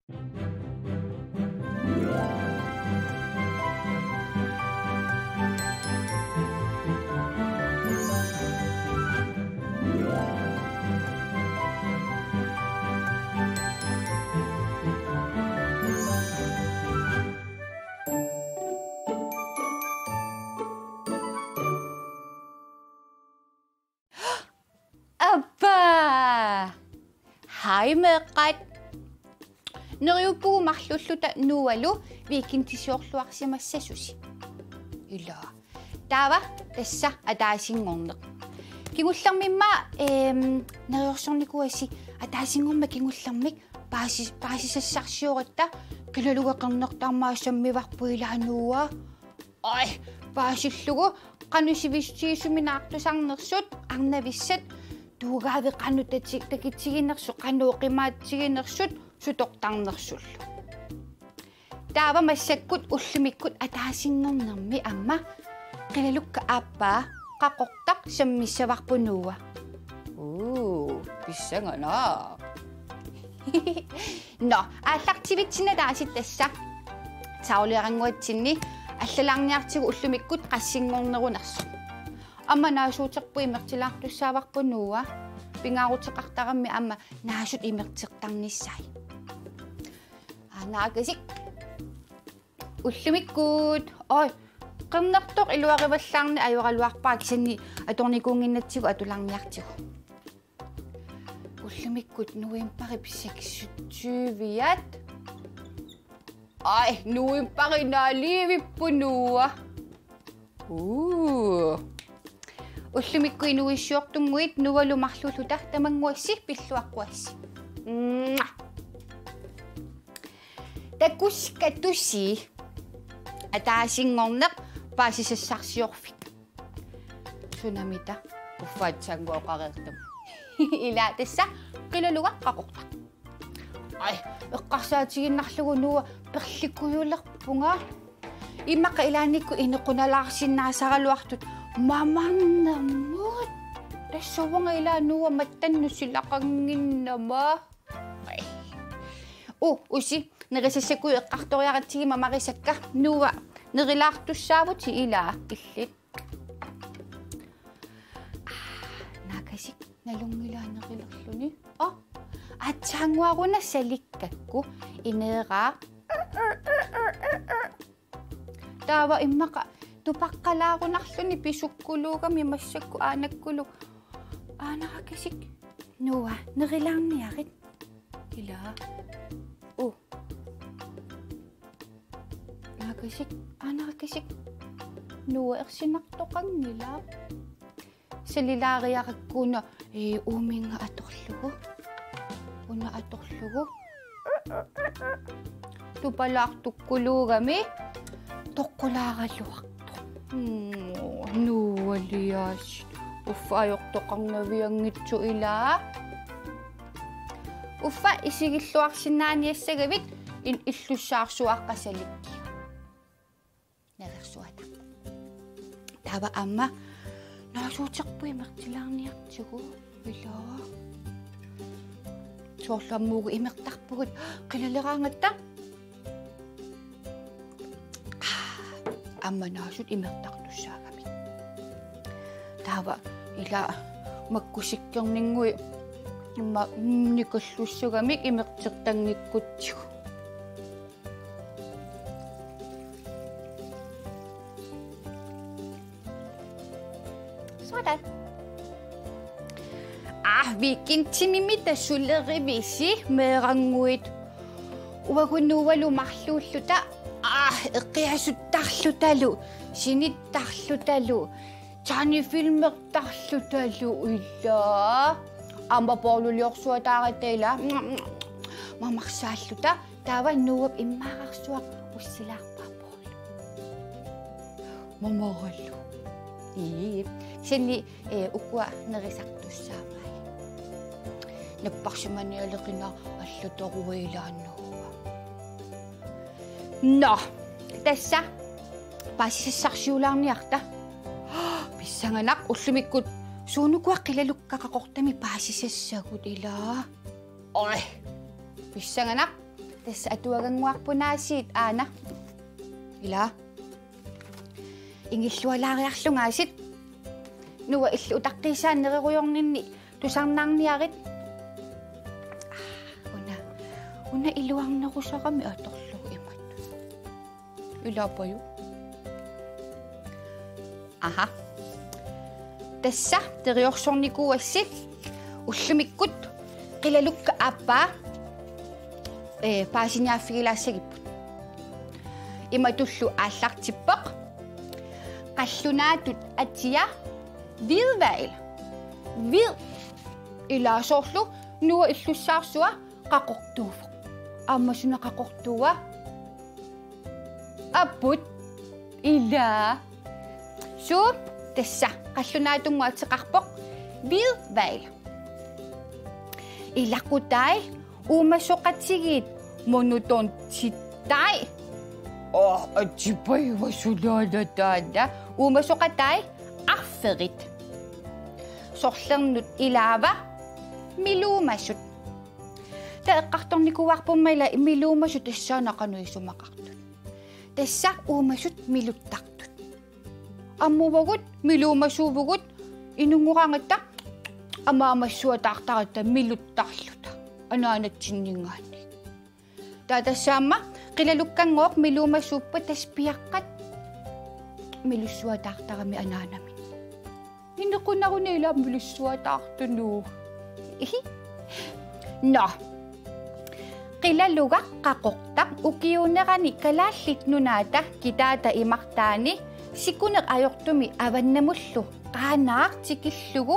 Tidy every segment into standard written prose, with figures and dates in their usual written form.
Appa! Hej med ret. Neriupu marlulluta nualu viikintisiorluarsimassasusi. Illa. Tava tassa ataasingorneq. Kingullermimma neriorsornikuasi ataasingorma kingullermik paasisassarsioritta kilalugeqernertaarmaassammivarpuilaanuua. Ai, paasillugu qanusivissiisuminaartusarnersut arnavissat tuugaavi qanutakitsiginersu qanuuqimaatiginersut sutortarnersullu. Taava massakkut ullumikkut ataasingornermi amma qilalukka aappaa qaqortaq sammissavarpunuua. Pissangana. No, аллартивитсина тааситтасса саулиаранngуатсинни аллалаарниартигу уллумиккут qassingornerunarsu. Amma naasuuterpu imертилаартуссааварпунуа пингаарутеқартарамми amma наасут имертеқтарниссай. Наакасик уллумиккут ой qernertoq iluarivallaarni ajoralluarpaa kisanni atornikuunginnatsigu atulаарniartigu. Ullumikkut nuimpari pissakissutsuuviat. Ai, nuimpari naaliivippunua. Ullumikku inuissuortunguit nuvalumarlulluta tamanguassi pilluaqquassi. Takuskatussi ataasingorneq paasisassarsiorfik. Tsunamita uffaatsaanguoqareertam. Ila tassa qilaluga qaqorta. Ai, eqqarsaatiginnarlugu nuwa perlikuyulerpunga. Immaqa ilaanikku inequnalaarsinnaasaraluartut mamannamut. Tassawanga ilaa nuwa mattannusilaqanginnama. Ai. Usi nerisassaku eqqartoriaratsigima marisakka nuwa nerilaartussaavuti ilaa illit. Nakasik nalungilaanerilerluni. Atsaanguaruna salikkakku ineeraa. Taava immaqa tupaqqalaarunarluni pisukkuluugami massakku aanakkulu. Aanaqakasik nuwa nerilaarniarit ilaa. Aanaqakasik nuwa ersinartoqangilaa. Salilaariaqakkuuna uuminga atorlugu. Una atorlugu. Tupalaartukkuluugami toqqulaaralluartu. Nuwalias. Uffaajortoqarnaviangitsu ilaa. Uffa isigilluarsinnaaniassagavit illussaarsuaqqasalikki. Naversuata. Tava amma naasuuterpu imertilaarniartigu ilaa. Soorlammuugu imertarpugut qilaleraangatta. Amma naasut imertartussaagami. Tava ila makkusikkerninngui imma nikollussugamik imertertangikkutsigu. Sådan. Viikintimimita sullerivisi meeranguit. Uagunnuvalumarluulluta eqqiasuttarlutalu sinittarlutalu taanifilmertarlutalu illaa amma porluliorsuataaratteila mamarsaаллута таава нууап иммаарарсуақ уссилаарпаапорlu мамараллу синни уккуа нерисартуссаамай наппарсиманиалеқина аллуторуилааннуа но тасса пассиссарсиулаарниарта писсанганақ уллумиккут суунукуа қилалуккақақортами паасисассагут илаа ой писсанганақ tässä atuaganguarpunaasiit aana ila ingillualaariarlungaasit nuwa illu utaqqisaanererujorninni tusarnaarniarit una iluarnerusarami atorlugu imat ilapaju aha tässä teriorsornikuassit ullumikkut qilalukka aappaa paasiniaaffigilaassagipput imatullu aallartippoq qallunaatut atia hvidvail hvid ilaasorlu nuwa illussaarsua qaqortuufoq aammasuna qaqortuua apput ilaa suu tässä qallunaatunguatiqarpoq hvidvail ilaqutai uumasuqatigiit monotontittai atipaiva sulaadataada uumasuqatai arferit sorlernut ilaava miluumasut taeqqartornikuarpummaila miluumasut issaanaqanuisumaqartut tässä uumasut miluttartut ammuvagut miluumasuuvugut inunguraangata amaamassуатаартарата милуттарлута анаанатсиннингаани таатассаама қилалуккангооқ милуумассууппа таспиаққат милуссуатаартарами анаанами иннеқуннаруни илаа милуссуатаартунуу но қилалуга қақоқтақ укиунерани калааллит нунаата китаата имартаани сикунеқ ajortumi аваннамуллу qaaнаартикиллугу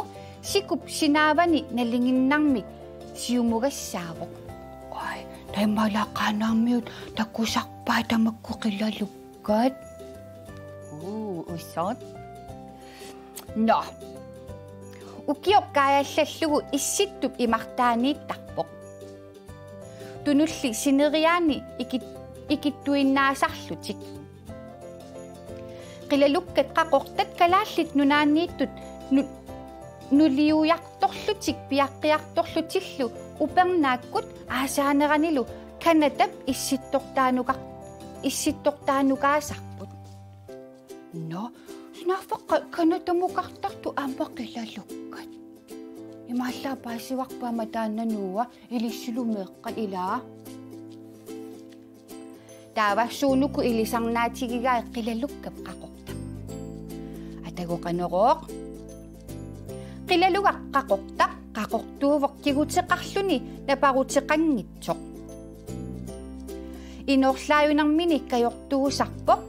sikup sinaavani nalinginnarmik siumugassaavuq ai taimalaaqaanaarmiut takkusarpaa tamakku qilalukkaat ussot no ukiokkaayallallugu issittup imartaaniittarpoq tunulli sineriaani ikittuinnaasarlutik qilalukkat qaqortat kalaallit nunaanniittut nuliujartorlutik piaqqiartorlutillu upernaakut aasaaneranilu kanatap issittortaanukaasarput no sinaaffaqqa kanatamukartartu aamaqqilalukkat imaallaa paasiwarpaama taannanuuwa ilissulumeeqqat ilaa taava suunuku ilisarnaatigigaa qilalukkap qaqorta atagoqanerooq qilaluga qaqorta qaqortuuvoq kigutiqarluni naparutiqanngitsoq inorlaayunarmini kajortuusarpoq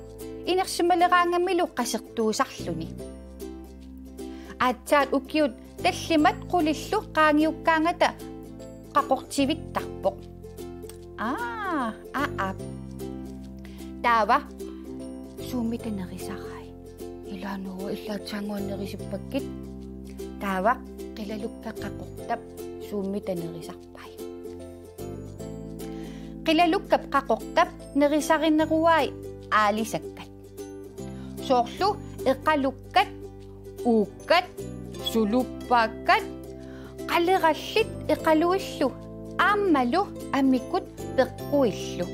inersimaleraangamilu qasertuusarluni aatsaat ukiut tallimat qulillu qaangiukkaangata qaqortivittarpoq taava suumitanerisaqai ilaanuwa illaatsaanguannerisippakkit taava qilalukka qaqortap suumitanerisarpai qilalukkap qaqortap nerisarineruai aalisakkat soorlu eqalukkat uukkat suluppakkat qalerallit eqaluillu aammalu amikut peqquillu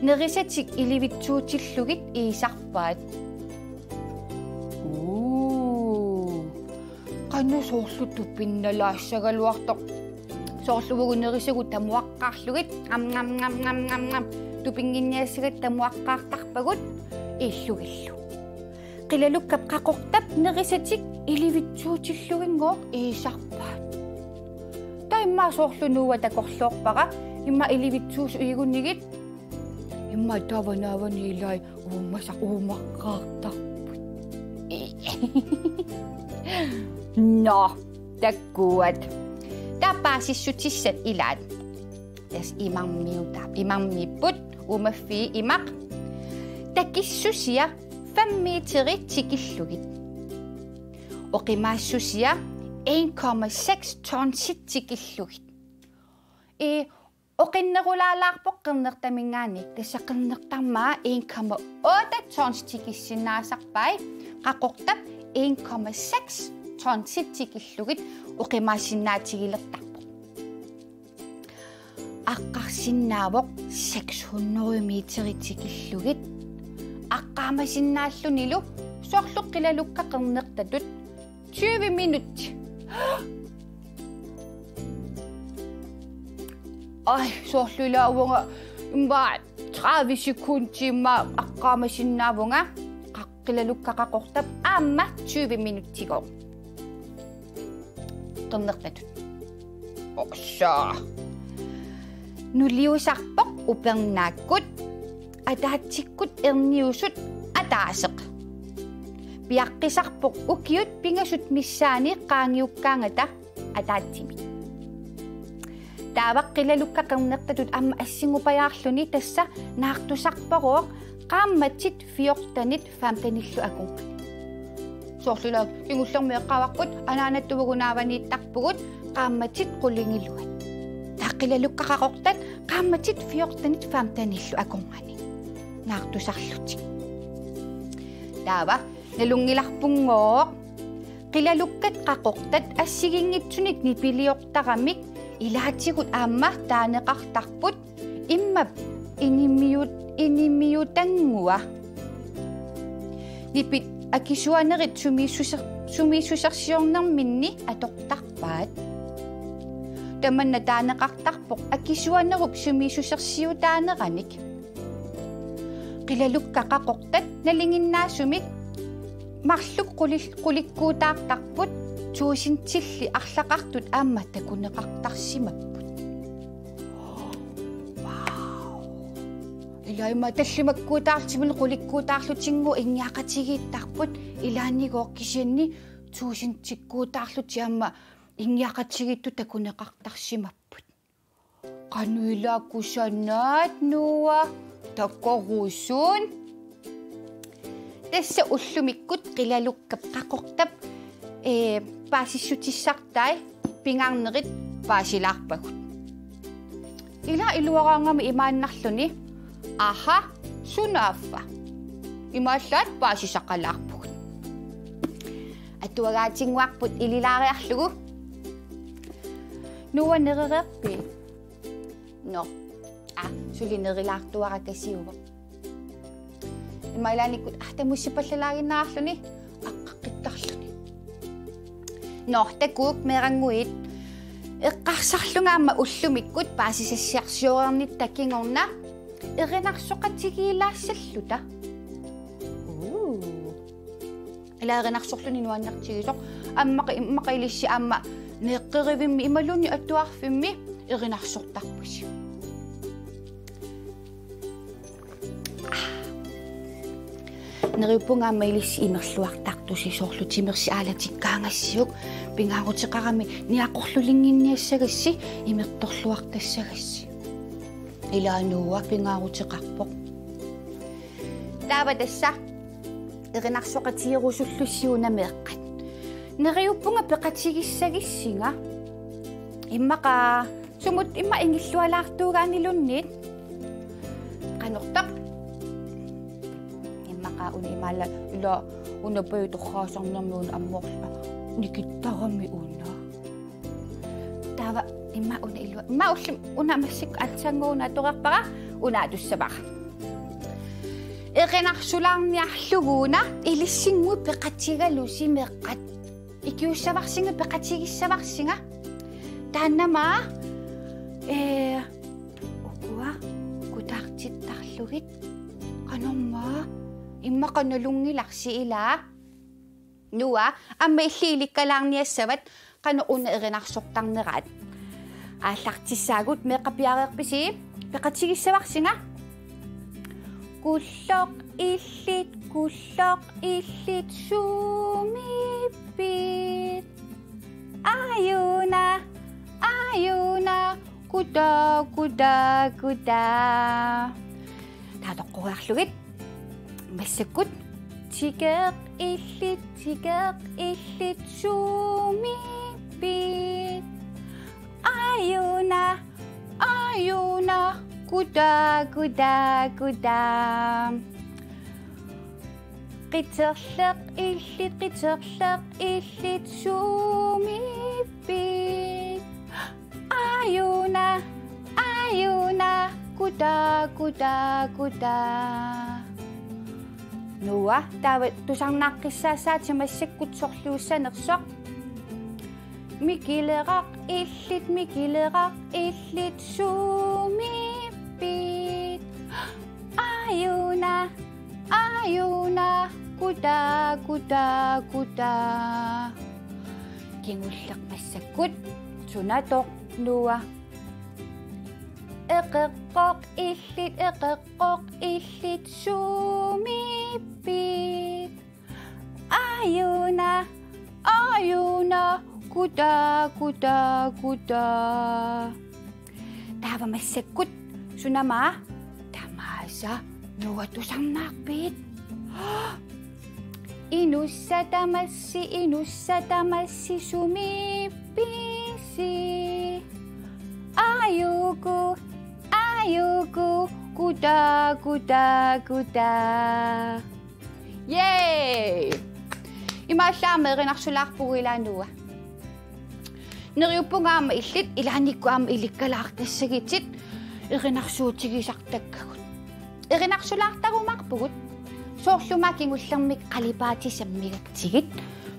nerisatik ilivitsuutillugit iisarpaat qanu soorlutu pinnalaassagaluartoq soorluvugu nerisugu tamuaqqaarlugit ngam tupinginniassigat tamuaqqaartarpagut iillugillu qilalukkap qaqortap nerisatik ilivitsuutillugingooq iisarpaat taimmaa soorlunuuwa takorluorpaqa imma ilivitsuus uigunigit imma tavanaavani ilai uumaqqaartarput no takkuat tapaasissutissat ilaat tas imammiipput umaffii imaq takissusia 5 meterit tikillugit oqimaassusia 1,6 tonsit tikillugit oqinnerulaalaarpoq qernertamingaani tassaqernertarmaa 1,8 tons tikissinaasarpai qaqortap 1,6 tonsit tikillugit oqimaasinnaatigilertarpoq аққарсиннаавоқ 600 метритикиллугит аққаамасиннааллунилу соорлуқ қилалукка қернертатут 20 минут. Ай, соорлулаавунга имба 30 секундтимма аққаамасиннаавунга қаққилалуккақақортап аама 20 минуттигоо qernertatut ossa nuliusarpoq upernaakut ataatsikkut erniusut ataaseq piaqqisarpoq ukiut pingasut missaani qaangiukkaangata ataatsimi taavaqqillalukka qernertatut amma assingupajаарluni tassa naartusarparuoq qaammatit fiortanit faamtanillu akun soorlulaak kingullermeeqqaavaqqut anaanattuvugunaavaniittarpugut qaammatit qulingilluat taqqilalukkaqaqortat qaammatit fiortanit faamtanillu akungani naartusarlutik taava nalungilarpunngooq qilalukkat qaqortat assigingitsunik nipiliortaramik ilaatigut aamma taaneqartarput immap inimmiutangua nipit akisuanerit sumiissusersiornerminni atoqtarpaat tamanna taaneqartarpoq akisuanerup sumiissusersiutaaneqanik qilalukkaqaqortat nalinginnaasumik marluk qulikkuutaartarput tuusintilli arlaqartut aamma takuneqartarsimapput ilaima tallimakkuutaartimun qulikkuutaarlutingu ingiaqatigiittarput ilaannigoorkisianni tuusintikkuutaarluti aamma ingiaqatigittu takuneqartarsimapput qanuilaakkusanaat nuua takkoruusuun tassa ullumikkut qilalukkap qaqortap paasissutissartai pingaarnerit paasilaarpagut ila iluaraangami imaannarluni aha sunaaffa imaallaat paasisaqalaarpugut atuagaatinguarput ililaariarlugu nuanerereerpi no sulinerilaartuarakasiuva imailanikut tamussipallalaaginaarluni aqqaqqittarluni no takuuk meeranguit eqqarsarlungaamma ullumikkut paasisassiarsiorernit takingorna erinarsoqatigiilaasalluta ila erinarsorluni nuannartigisoq ammaqailissi aamma neeqqerivimmi imaluni atuarfimmi erinarsortarpusi neriupungaamma ilissi imerluartartusi soorlutimersi aalatikkaangassiuk pingaarutiqarami niaqorlulinginniassagassi imertorluartassagassi ilaanuua pingaarutiqarpoq taava tassa erinarsoqatigirusullussiunameeqqat neriupunga peqatigissagissinga immaqa sumut imma ingillualaartuugaanilunniit qanortaq immaqa unimaalla ila unapayutorraasarnermiun ammoorla nikittagami una taava imma una ilua imma ullum una massik atsanguuna toqarpara una tussavara eqenarsularniarluguuna ilissingu peqatigalusi meqqat ikiussavarsinga peqatigissavarsinga taannama ukua kutaartittarlugit qanorma imma qanalungilarsi ilaa nuwa amma illiilikkalaarniassavat qanu una erinarsortarneraat aallartissaagut meeqapiareerpisi peqatigissavarsinga kulloq illit sumippit ayuna kuda taatoqquarlugit massakut tigeq illit sumippit ayuna kuda qiterleq illit sumippit ayuna ayuna kuda nuwa tawa tusarnaqqissaassaat samassakkut sorluussanersoq mikileraq illit sumippit ayuna kuda kingulleq massakkut sunatoq nuwa eqeqqoq illit sumippit ayuna kuda tava massakkut sunama tamasa nuwa tusarnaaqpit inussa tamassi sumippisi ayuku kuda yay imaallaamerinarsulаарpugu ilaanuwa neriuppungaama illit ilaanikkuaama ilikkalaartassagitit erinarsuutigisartakkagut erinarsulаарtarumarpugut soorluma kingullermik qalipaatissammigaktigit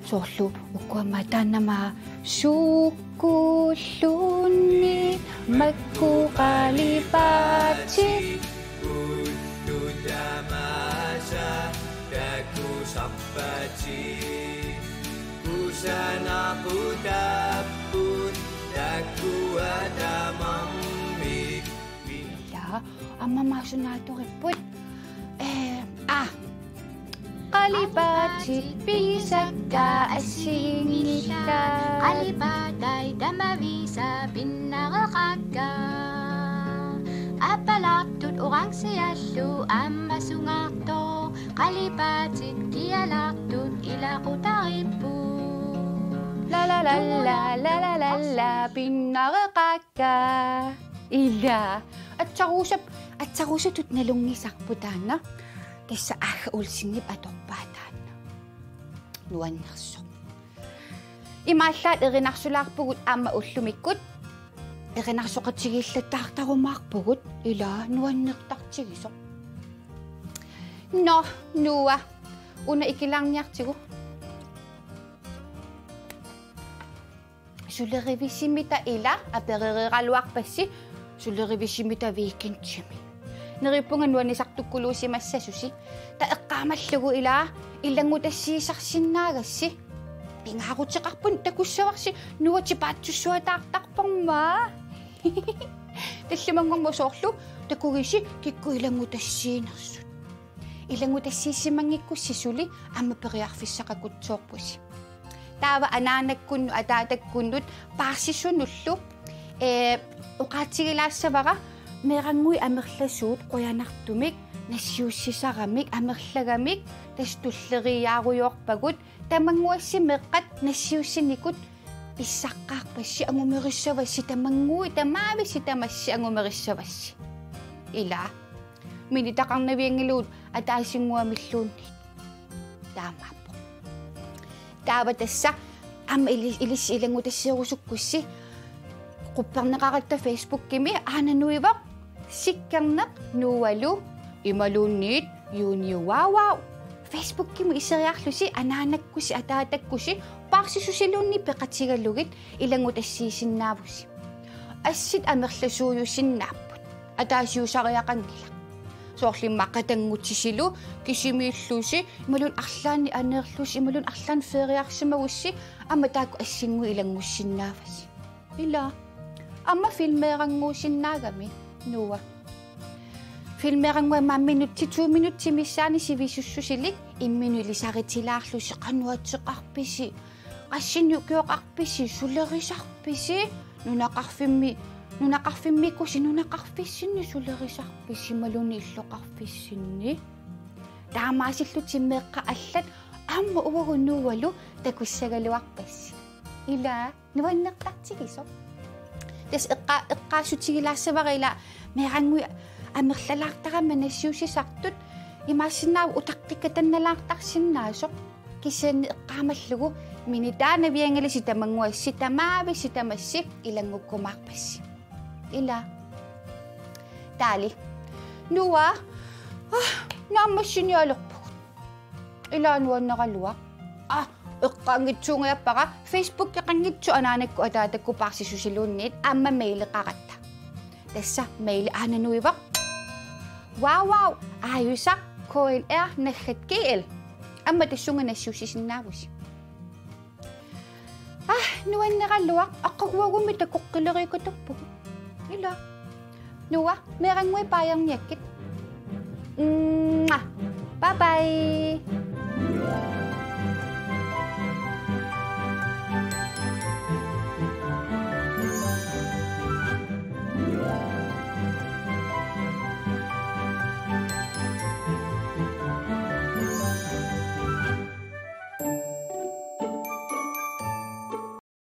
soorlu ukkuama taannama suukkullunni makkuqalipaatit kullu tamasa takusappati kusana putappun takuadamammik illa amma maasunaatoriput Kalipatsit pisakka assingita Kalipatay damavisa pinnaqaqakka Appalattut orang siyallu amma sungaqto Kalipatsit kialattut ilaqutarippu La pinnaqaqakka Illa atsaruusut nalungisarputaana Tessa ulsingip atorpaataan nuannersoq imaallaat erinarsulаарpugut aama ullumikkut erinarsoqatigillattartarumaarpugut ila nuannertartigisoq no nuwa una ikilaarniartigu sulerivisimita ila aperereraluarpassi sulerivisimita weekendtimi neripungan nuanisartukkuluusimassasusi ta eqqaamallugu ilangutassiisarsinnaagassi pingaaqutiqarpun takussavarsi nuatipaatsussuataartarparma таллимангормо соорlu такугиси кикку илангутассиинерсут илангутассииссимангиккуссисули аммапериарфиссақакутсоорпуси таава анаанаккунну атаатаккуннут паарсисунуллу уqaатигилаассавара мерангуи амерласуут қуянартумик нассиуссисарамик амерлагамик тастуллериааруйоорпагут тамангуасси меққат нассиуссиникут писсаққаарпасси ангумериссавасси тамангуи тамаависси тамасси ангумериссавасси ила минитақарнавиангилуут атаасингуамиллуунни таамааппо таава тасса ам илис илангутассиерусуккусси qupperneqaralta Facebook kimi aanannuivaq sikkarneq nuualu imaluunniit yuuniuwaawaaw Facebook kimi iseriarlusi anaanakkusi ataatakkusi paarsisusiluunni peqatigalugit ilangutassiisinnaavusi assit amerlasuuyusinnaapпут атаасиусариақангила соорlimmaqqatanngutisilu kisimiilluusi imalun arlaanni aneerlusi imalun arlaan feeriarsimagussi amma taakku assingui ilangussinnaavasi ila amma filmeeranguusinnaagami nuwa filmeerangua mamminutti 2 minutti missaani sivisussusilik imminu ilisaritilaarlusi qanuatseqarpisi qassinukiuqarpisi sulerisarpisi nunaqarfimmikusi nunaqarfissinni sulerisarpisi maluni illoqarfissinni taamaasillutimmeeqqa allat amma uwagunnuuwalu takussagaluarpassi ila nuanneqtartigiso tas eqqaasutigilaassavarila meerangui amerlalaartarama nassiusisartut imaassinnaavu utaqtikkatannalaartarsinnaasoq kissaanni eqqaamallugu minitaanaviangalisi tamanguassi tamaavissi tamassi ilangukkumaarpassi ila taali. Nuwa, naammassinialorput. Ilaanuan naqaluaq. Eqqaangitsuungiappaqa Facebook qangitsu anaanakku ataatakku parsisusiluunniit aamma mailiqaqatta. Tassa maili aananuivaq. Wow, ayusaq KLR naggatgl. Amma tassunganassuusisinnaavus. Nuannaqaluaq aqqaguagummi takoqqileriikutorpu. Ila. Nuwa, merangmui paayarniakkit. Bye bye.